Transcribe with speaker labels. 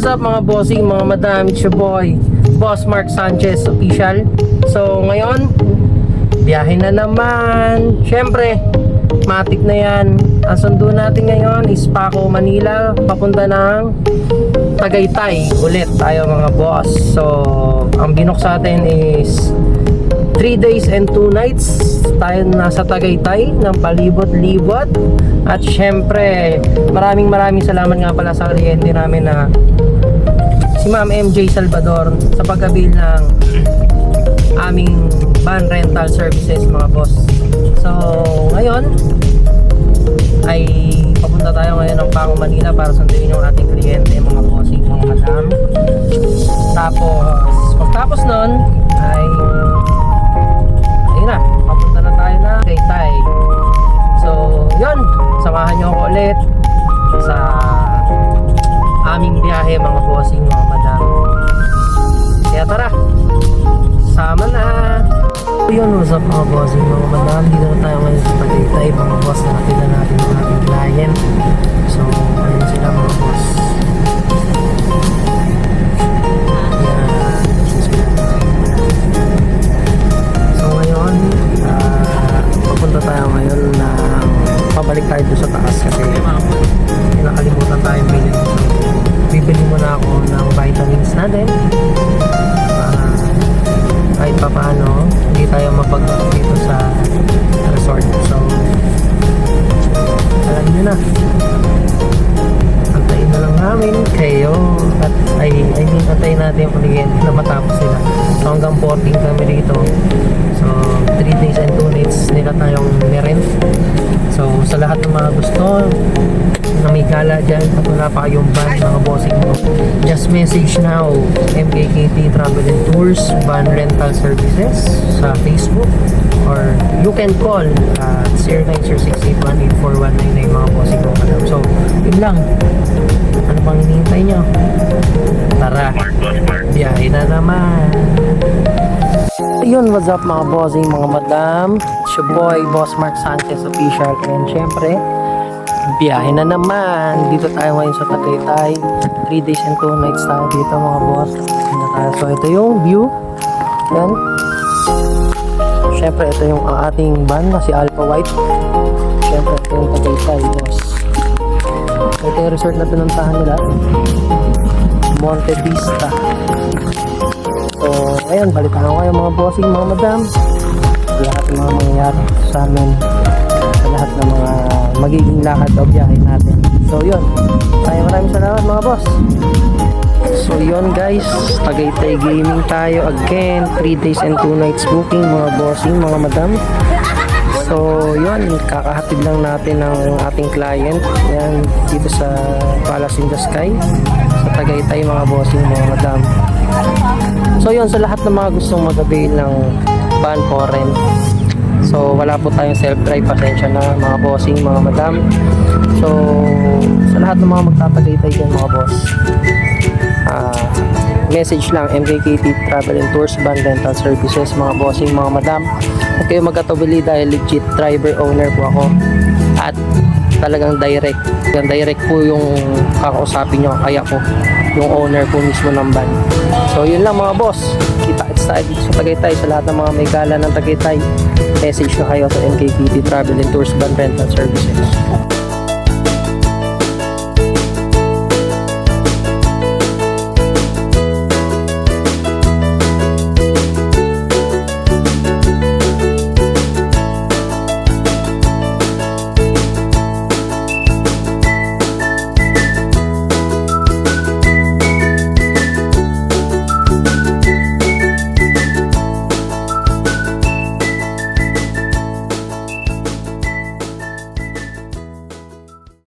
Speaker 1: What's up mga bossing, mga madam? It's your boy, Boss Mark Sanchez Official. So ngayon, biyahe na naman. Syempre, matik na yan. Ang sundo natin ngayon is Paco, Manila, papunta ng Tagaytay ulit tayo mga boss. So ang binok sa atin is 3 days and 2 nights tayo nasa Tagaytay ng palibot-libot. At syempre, maraming salamat nga pala sa kliyente namin na si Ma'am MJ Salvador sa pagkabil ng aming van rental services mga boss. So ngayon ay papunta tayo ngayon ng Paco, Manila para sunduin yung ating kliyente mga bossing, mga madam. Tapos pagtapos nun ay ayun na, papunta na tayo na Tagaytay. So yun, samahan nyo ako ulit sa aming biyahe mga bossing, mga madam. Kaya tara, sama na. Yun, what's up mga bossing, mga madam? Dito na tayo ngayon sa Tagaytay mga boss. Nakakita natin ang ating client. So ayun sila mga boss. So ngayon papunta tayo ngayon na pabalik tayo doon sa taas kasi nakalimutan tayong bilhin. So bibili muna ako ng vitamins natin para kahit pa paano hindi tayo mapagod dito sa resort. So alam nyo na, antayin na lang namin kayo at antayin natin yung kuligente na matapos sila. So hanggang 14 kami dito. So 3 days and 2 nights nila tayong nirent. So sa lahat ng mga gusto na may gala dyan at wala pa kayong van mga bossing mo, just message now MKKT Travel and Tours Van Rental Services sa Facebook, or you can call 0906818419 mga bossing mo madam. So yun lang, ano pang hinihintay nyo? Tara, biyahe na naman. Ayun, what's up mga bossing, mga madam? It's your boy, Boss Mark Sanchez Official. And syempre, biyahe na naman. Dito tayo ngayon sa Tagaytay. 3 days and 2 nights tayo dito mga boss. So ito yung view. Yan. Syempre, ito yung ating van na si Alpha White. Syempre, ito yung Tagaytay, boss. So ito yung resort na pinuntahan nila, Monte Vista. So ngayon, balikan ko kayo mga bossing, mga madam, lahat ng mga mangyayari sa amin, sa lahat ng mga magiging lakad o biyahe natin. So yun, maraming salamat mga boss. So yun guys, Tagaytay Gaming tayo again, 3 days and 2 nights booking mga bossing, mga madam. So yun, kakahatid lang natin ng ating client yan dito sa Palace in the Sky sa Tagaytay mga bossing, mga madam. So yun, sa lahat ng mga gustong mag-avail ng van for rent, so wala po tayong self-drive, pasensya na mga bossing, mga madam. So sa lahat ng mga magtatagaytay dyan mga boss, message lang MKKT Travel and Tours Van Rental Services mga bossing, mga madam. Huwag kayo magkatubili dahil legit driver owner po ako at talagang direct po yung kakausapin nyo, kaya po yung owner po mismo ng van. So yun lang mga boss, kita-kits tayo dito sa Tagaytay. Sa lahat ng mga may gala ng Tagaytay, message na kayo sa MKKT Travel and Tours Van Rental Services.